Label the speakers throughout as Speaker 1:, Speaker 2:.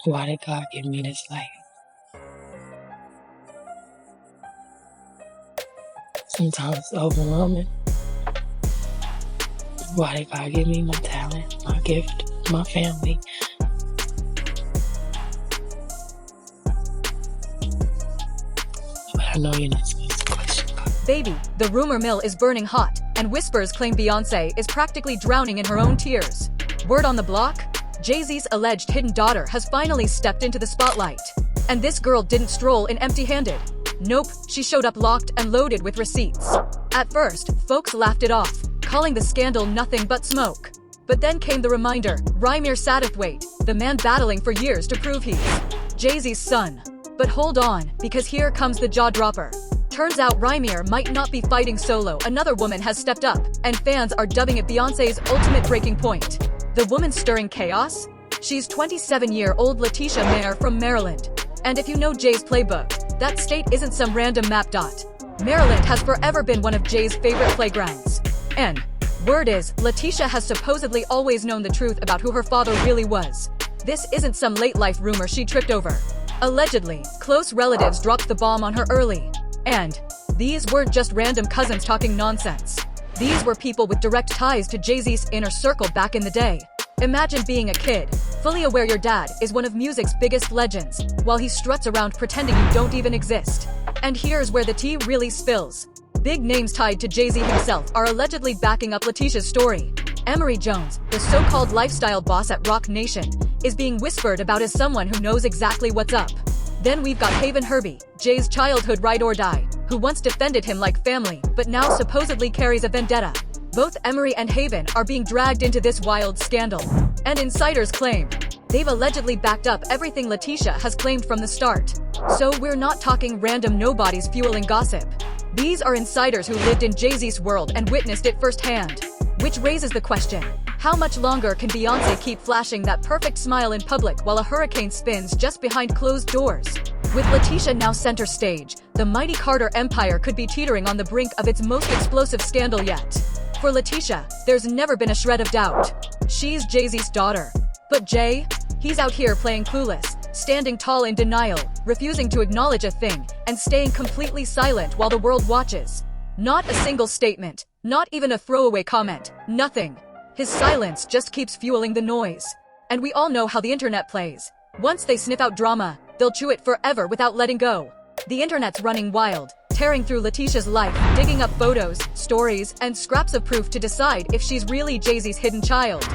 Speaker 1: Why did God give me this life? Sometimes it's overwhelming. Why did God give me my talent, my gift, my family? But I know you're not supposed to question God.
Speaker 2: Baby, the rumor mill is burning hot, and whispers claim Beyoncé is practically drowning in her own tears. Word on the block? Jay-Z's alleged hidden daughter has finally stepped into the spotlight. And this girl didn't stroll in empty-handed. Nope, she showed up locked and loaded with receipts. At first, folks laughed it off, calling the scandal nothing but smoke. But then came the reminder, Rymir Satterthwaite, the man battling for years to prove he's Jay-Z's son. But hold on, because here comes the jaw-dropper. Turns out Rymir might not be fighting solo. Another woman has stepped up, and fans are dubbing it Beyoncé's ultimate breaking point. The woman stirring chaos? She's 27-year-old Letitia Mayer from Maryland. And if you know Jay's playbook, that state isn't some random map dot. Maryland has forever been one of Jay's favorite playgrounds. And word is, Letitia has supposedly always known the truth about who her father really was. This isn't some late-life rumor she tripped over. Allegedly, close relatives dropped the bomb on her early. And these weren't just random cousins talking nonsense. These were people with direct ties to Jay-Z's inner circle back in the day. Imagine being a kid, fully aware your dad is one of music's biggest legends, while he struts around pretending you don't even exist. And here's where the tea really spills. Big names tied to Jay-Z himself are allegedly backing up Letitia's story. Emery Jones, the so-called lifestyle boss at Roc Nation, is being whispered about as someone who knows exactly what's up. Then we've got Haven Herbie, Jay's childhood ride or die, who once defended him like family, but now supposedly carries a vendetta. Both Emery and Haven are being dragged into this wild scandal. And insiders claim they've allegedly backed up everything Letitia has claimed from the start. So we're not talking random nobodies fueling gossip. These are insiders who lived in Jay-Z's world and witnessed it firsthand. Which raises the question, how much longer can Beyoncé keep flashing that perfect smile in public while a hurricane spins just behind closed doors? With Letitia now center stage, the mighty Carter empire could be teetering on the brink of its most explosive scandal yet. For Letitia, there's never been a shred of doubt. She's Jay-Z's daughter. But Jay? He's out here playing clueless, standing tall in denial, refusing to acknowledge a thing, and staying completely silent while the world watches. Not a single statement, not even a throwaway comment, nothing. His silence just keeps fueling the noise. And we all know how the internet plays. Once they sniff out drama, they'll chew it forever without letting go. The internet's running wild, tearing through Letitia's life, digging up photos, stories, and scraps of proof to decide if she's really Jay-Z's hidden child.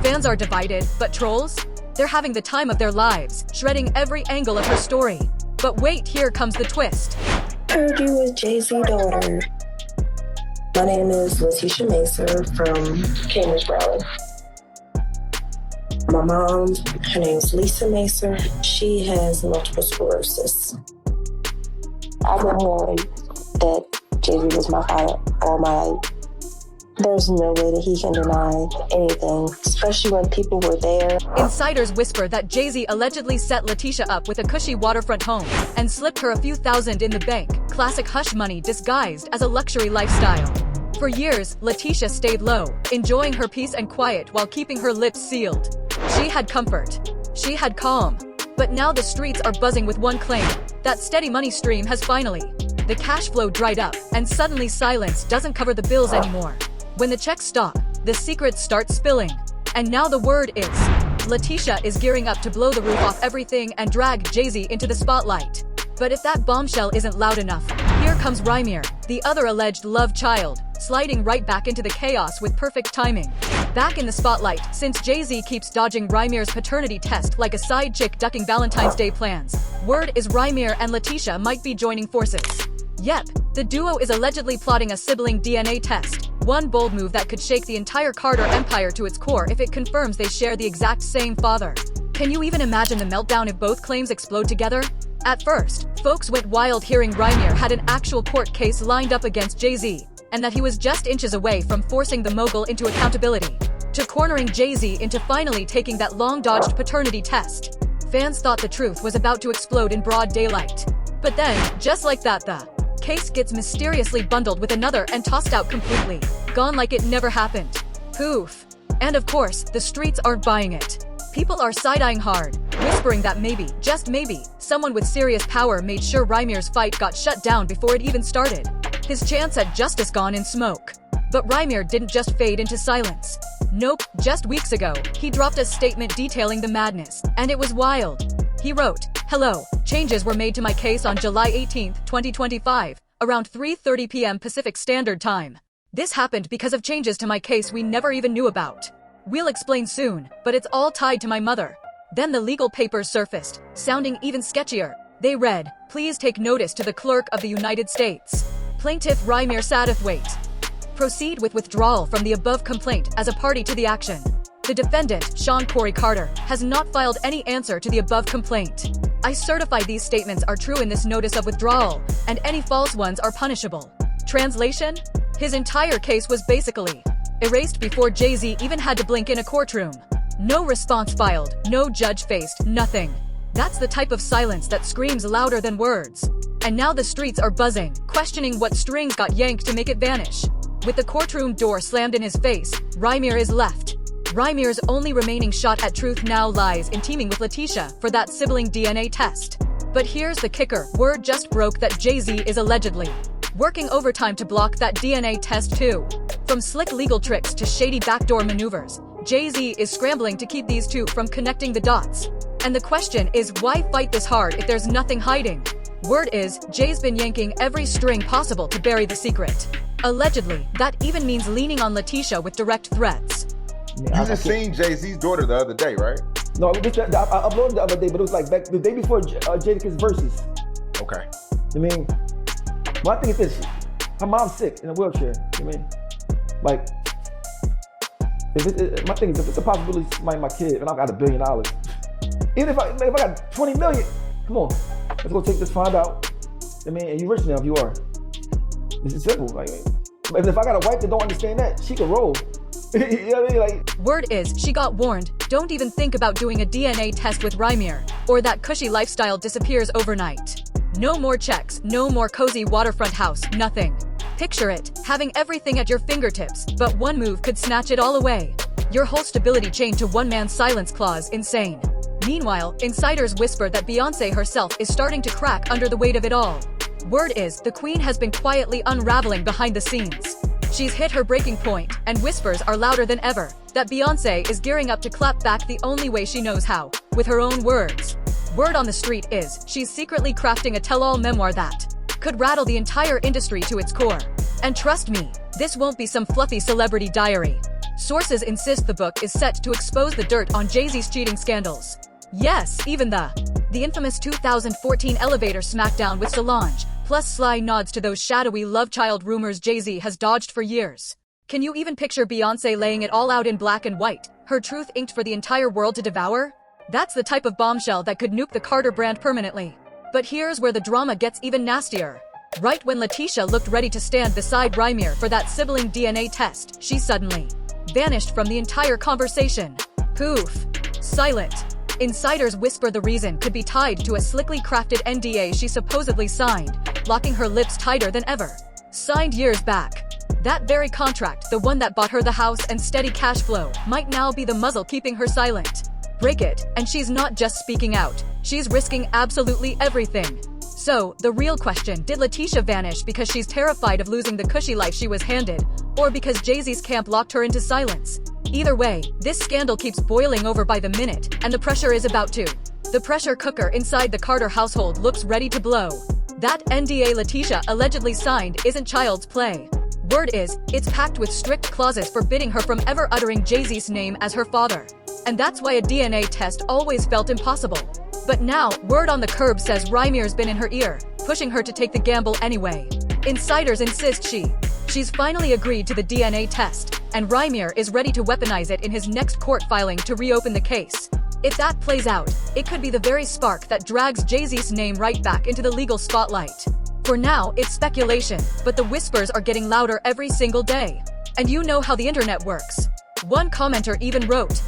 Speaker 2: Fans are divided, but trolls? They're having the time of their lives, shredding every angle of her story. But wait, here comes the twist.
Speaker 3: Heard you was Jay-Z's daughter. My name is Letitia Mason from Cambridge, Maryland. My mom, her name's Lisa Mason. She has multiple sclerosis. I've been hearing that Jay-Z was my father all my life. There's no way that he can deny anything, especially when people were there.
Speaker 2: Insiders whisper that Jay-Z allegedly set Letitia up with a cushy waterfront home and slipped her a few thousand in the bank, classic hush money disguised as a luxury lifestyle. For years, Letitia stayed low, enjoying her peace and quiet while keeping her lips sealed. She had comfort. She had calm. But now the streets are buzzing with one claim. That steady money stream has finally. The cash flow dried up, and suddenly silence doesn't cover the bills anymore. When the checks stop, the secrets start spilling. And now the word is, Letitia is gearing up to blow the roof off everything and drag Jay-Z into the spotlight. But if that bombshell isn't loud enough, here comes Rymir, the other alleged love child, sliding right back into the chaos with perfect timing. Back in the spotlight, since Jay-Z keeps dodging Rymir's paternity test like a side chick ducking Valentine's Day plans. Word is Rymir and Letitia might be joining forces. Yep, the duo is allegedly plotting a sibling DNA test. One bold move that could shake the entire Carter empire to its core if it confirms they share the exact same father. Can you even imagine the meltdown if both claims explode together? At first, folks went wild hearing Rymir had an actual court case lined up against Jay-Z, and that he was just inches away from forcing the mogul into accountability, to cornering Jay-Z into finally taking that long-dodged paternity test. Fans thought the truth was about to explode in broad daylight. But then, just like that, the case gets mysteriously bundled with another and tossed out completely, gone like it never happened. Poof. And of course, the streets aren't buying it. People are side-eyeing hard, whispering that maybe, just maybe, someone with serious power made sure Rymir's fight got shut down before it even started. His chance at justice gone in smoke. But Rymir didn't just fade into silence. Nope, just weeks ago, he dropped a statement detailing the madness, and it was wild. He wrote, "Hello, changes were made to my case on July 18, 2025, around 3:30 p.m. Pacific Standard Time. This happened because of changes to my case we never even knew about. We'll explain soon, but it's all tied to my mother." Then the legal papers surfaced, sounding even sketchier. They read, "Please take notice to the Clerk of the United States. Plaintiff Rymir Satterthwaite. Proceed with withdrawal from the above complaint as a party to the action. The defendant, Sean Corey Carter, has not filed any answer to the above complaint. I certify these statements are true in this notice of withdrawal, and any false ones are punishable." Translation? His entire case was basically erased before Jay-Z even had to blink in a courtroom. No response filed, no judge faced, nothing. That's the type of silence that screams louder than words. And now the streets are buzzing, questioning what strings got yanked to make it vanish. With the courtroom door slammed in his face, Rymir is left. Rymir's only remaining shot at truth now lies in teaming with Letitia for that sibling DNA test. But here's the kicker, word just broke that Jay-Z is allegedly working overtime to block that DNA test too. From slick legal tricks to shady backdoor maneuvers, Jay-Z is scrambling to keep these two from connecting the dots. And the question is, why fight this hard if there's nothing hiding? Word is, Jay's been yanking every string possible to bury the secret. Allegedly, that even means leaning on Letitia with direct threats.
Speaker 4: Yeah, you just seen Jay-Z's daughter the other day, right?
Speaker 5: No, I uploaded the other day, but it was like back the day before Jadakiss versus.
Speaker 4: Okay.
Speaker 5: I mean, my thing is this: her mom's sick in a wheelchair. I mean, like, my thing is, if it's a possibility to my kid, and I've got $1 billion, even if I got 20 million, come on, let's go take this, find out. I mean, and you rich now if you are. It's simple. Like, if I got a wife that don't understand that, she can roll. You know what I mean? Like,
Speaker 2: word is, she got warned, don't even think about doing a DNA test with Rymir, or that cushy lifestyle disappears overnight. No more checks, no more cozy waterfront house, nothing. Picture it, having everything at your fingertips, but one move could snatch it all away. Your whole stability chained to one man's silence clause, insane. Meanwhile, insiders whisper that Beyoncé herself is starting to crack under the weight of it all. Word is, the queen has been quietly unraveling behind the scenes. She's hit her breaking point, and whispers are louder than ever that Beyoncé is gearing up to clap back the only way she knows how, with her own words. Word on the street is, she's secretly crafting a tell-all memoir that could rattle the entire industry to its core. And trust me, this won't be some fluffy celebrity diary. Sources insist the book is set to expose the dirt on Jay-Z's cheating scandals. Yes, even the infamous 2014 elevator smackdown with Solange, plus sly nods to those shadowy love child rumors Jay-Z has dodged for years. Can you even picture Beyoncé laying it all out in black and white, her truth inked for the entire world to devour? That's the type of bombshell that could nuke the Carter brand permanently. But here's where the drama gets even nastier. Right when Letitia looked ready to stand beside Rymir for that sibling DNA test, she suddenly vanished from the entire conversation. Poof. Silent. Insiders whisper the reason could be tied to a slickly crafted NDA she supposedly signed, locking her lips tighter than ever. Signed years back. That very contract, the one that bought her the house and steady cash flow, might now be the muzzle keeping her silent. Break it, and she's not just speaking out, she's risking absolutely everything. So, the real question, did Letitia vanish because she's terrified of losing the cushy life she was handed, or because Jay-Z's camp locked her into silence? Either way, this scandal keeps boiling over by the minute, and the pressure is about to. The pressure cooker inside the Carter household looks ready to blow. That NDA Letitia allegedly signed isn't child's play. Word is, it's packed with strict clauses forbidding her from ever uttering Jay-Z's name as her father. And that's why a DNA test always felt impossible. But now, word on the curb says Rymir's been in her ear, pushing her to take the gamble anyway. Insiders insist she's finally agreed to the DNA test, and Rymir is ready to weaponize it in his next court filing to reopen the case. If that plays out, it could be the very spark that drags Jay-Z's name right back into the legal spotlight. For now, it's speculation, but the whispers are getting louder every single day. And you know how the internet works. One commenter even wrote,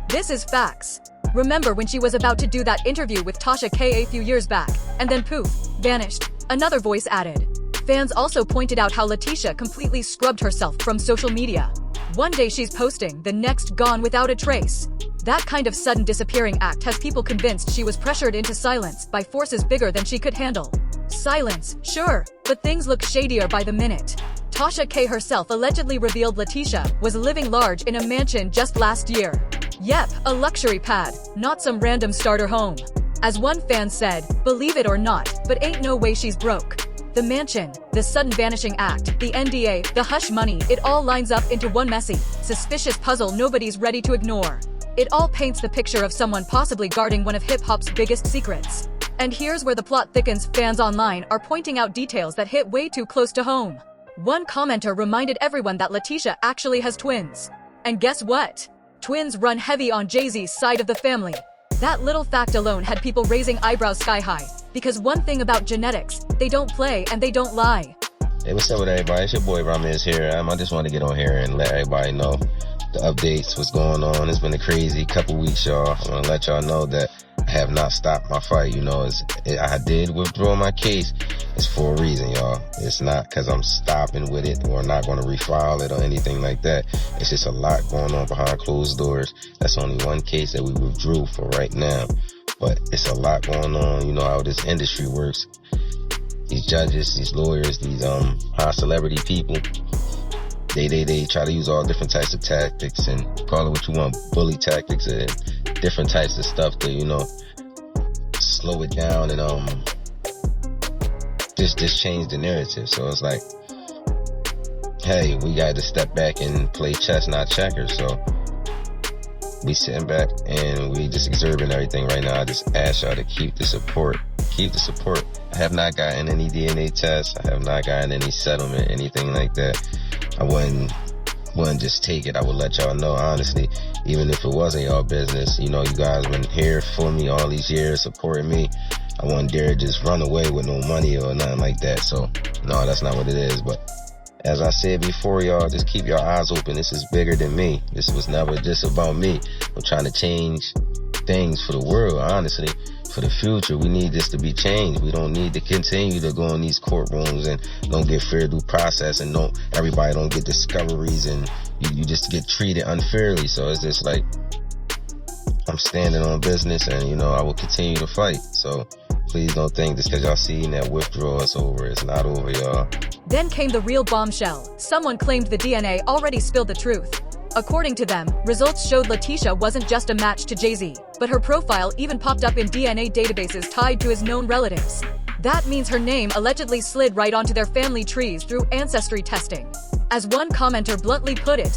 Speaker 2: "This is facts. Remember when she was about to do that interview with Tasha K a few years back, and then poof, vanished?" Another voice added. Fans also pointed out how Letitia completely scrubbed herself from social media. One day she's posting, the next gone without a trace. That kind of sudden disappearing act has people convinced she was pressured into silence by forces bigger than she could handle. Silence, sure, but things look shadier by the minute. Tasha K herself allegedly revealed Letitia was living large in a mansion just last year. Yep, a luxury pad, not some random starter home. As one fan said, believe it or not, but ain't no way she's broke. The mansion, the sudden vanishing act, the NDA, the hush money, it all lines up into one messy, suspicious puzzle nobody's ready to ignore. It all paints the picture of someone possibly guarding one of hip-hop's biggest secrets. And here's where the plot thickens. Fans online are pointing out details that hit way too close to home. One commenter reminded everyone that Letitia actually has twins. And guess what? Twins run heavy on Jay-Z's side of the family. That little fact alone had people raising eyebrows sky high, because one thing about genetics, they don't play and they don't lie.
Speaker 6: Hey, what's up with everybody? It's your boy Ramirez here. I just want to get on here and let everybody know the updates, what's going on. It's been a crazy couple weeks, y'all. I want to let y'all know that I have not stopped my fight. You know, I did withdraw my case. It's for a reason, y'all. It's not because I'm stopping with it or not going to refile it or anything like that. It's just a lot going on behind closed doors. That's only one case that we withdrew for right now. But it's a lot going on. You know how this industry works. These judges, these lawyers, these high celebrity people, they try to use all different types of tactics and call it what you want, bully tactics and different types of stuff to, you know, slow it down and just change the narrative. So it's like, hey, we got to step back and play chess, not checkers. So we sitting back and we just observing everything right now. I just ask y'all to keep the support. Keep the support. I have not gotten any DNA tests. I have not gotten any settlement, anything like that. I wouldn't just take it. I would let y'all know, honestly, even if it wasn't y'all business. You know, you guys been here for me all these years, supporting me. I wouldn't dare just run away with no money or nothing like that. So, no, that's not what it is. But as I said before, y'all, just keep your eyes open. This is bigger than me. This was never just about me. I'm trying to change things for the world, honestly. For the future, we need this to be changed. We don't need to continue to go in these courtrooms and don't get fair due process and everybody don't get discoveries and you just get treated unfairly. So it's just like, I'm standing on business and, you know, I will continue to fight. So please don't think just because y'all seen that withdrawal it's over. It's not over, y'all.
Speaker 2: Then came the real bombshell. Someone claimed the DNA already spilled the truth. According to them, results showed Letitia wasn't just a match to Jay-Z, but her profile even popped up in DNA databases tied to his known relatives. That means her name allegedly slid right onto their family trees through ancestry testing. As one commenter bluntly put it,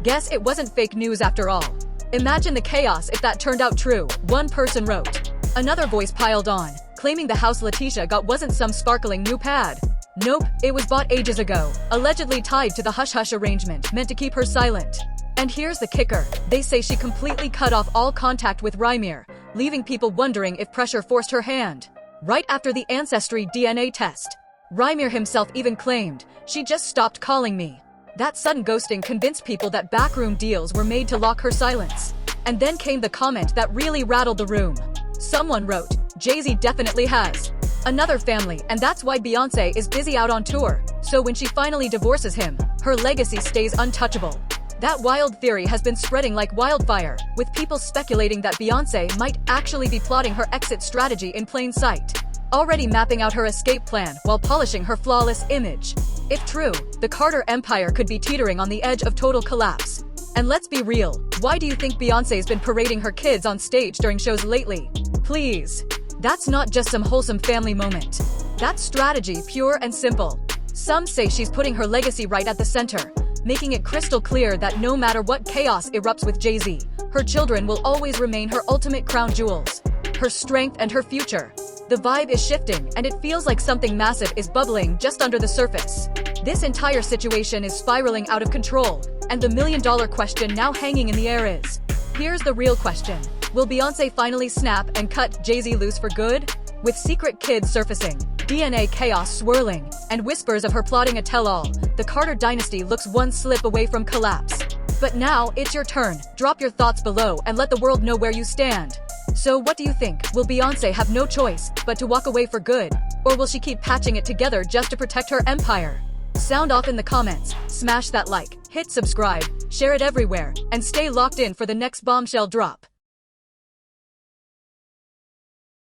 Speaker 2: guess it wasn't fake news after all. Imagine the chaos if that turned out true, one person wrote. Another voice piled on, claiming the house Letitia got wasn't some sparkling new pad. Nope, it was bought ages ago, allegedly tied to the hush-hush arrangement meant to keep her silent. And here's the kicker. They say she completely cut off all contact with Rymir, leaving people wondering if pressure forced her hand. Right after the ancestry DNA test, Rymir himself even claimed, "She just stopped calling me." That sudden ghosting convinced people that backroom deals were made to lock her silence. And then came the comment that really rattled the room. Someone wrote, "Jay-Z definitely has another family, and that's why Beyoncé is busy out on tour, so when she finally divorces him, her legacy stays untouchable." That wild theory has been spreading like wildfire, with people speculating that Beyoncé might actually be plotting her exit strategy in plain sight, already mapping out her escape plan while polishing her flawless image. If true, the Carter empire could be teetering on the edge of total collapse. And let's be real, why do you think Beyoncé's been parading her kids on stage during shows lately? Please. That's not just some wholesome family moment. That's strategy, pure and simple. Some say she's putting her legacy right at the center, making it crystal clear that no matter what chaos erupts with Jay-Z, her children will always remain her ultimate crown jewels, her strength and her future. The vibe is shifting, and it feels like something massive is bubbling just under the surface. This entire situation is spiraling out of control, and the million-dollar question now hanging in the air is, here's the real question. Will Beyoncé finally snap and cut Jay-Z loose for good? With secret kids surfacing, DNA chaos swirling, and whispers of her plotting a tell-all, the Carter dynasty looks one slip away from collapse. But now, it's your turn. Drop your thoughts below and let the world know where you stand. So what do you think? Will Beyoncé have no choice but to walk away for good? Or will she keep patching it together just to protect her empire? Sound off in the comments, smash that like, hit subscribe, share it everywhere, and stay locked in for the next bombshell drop.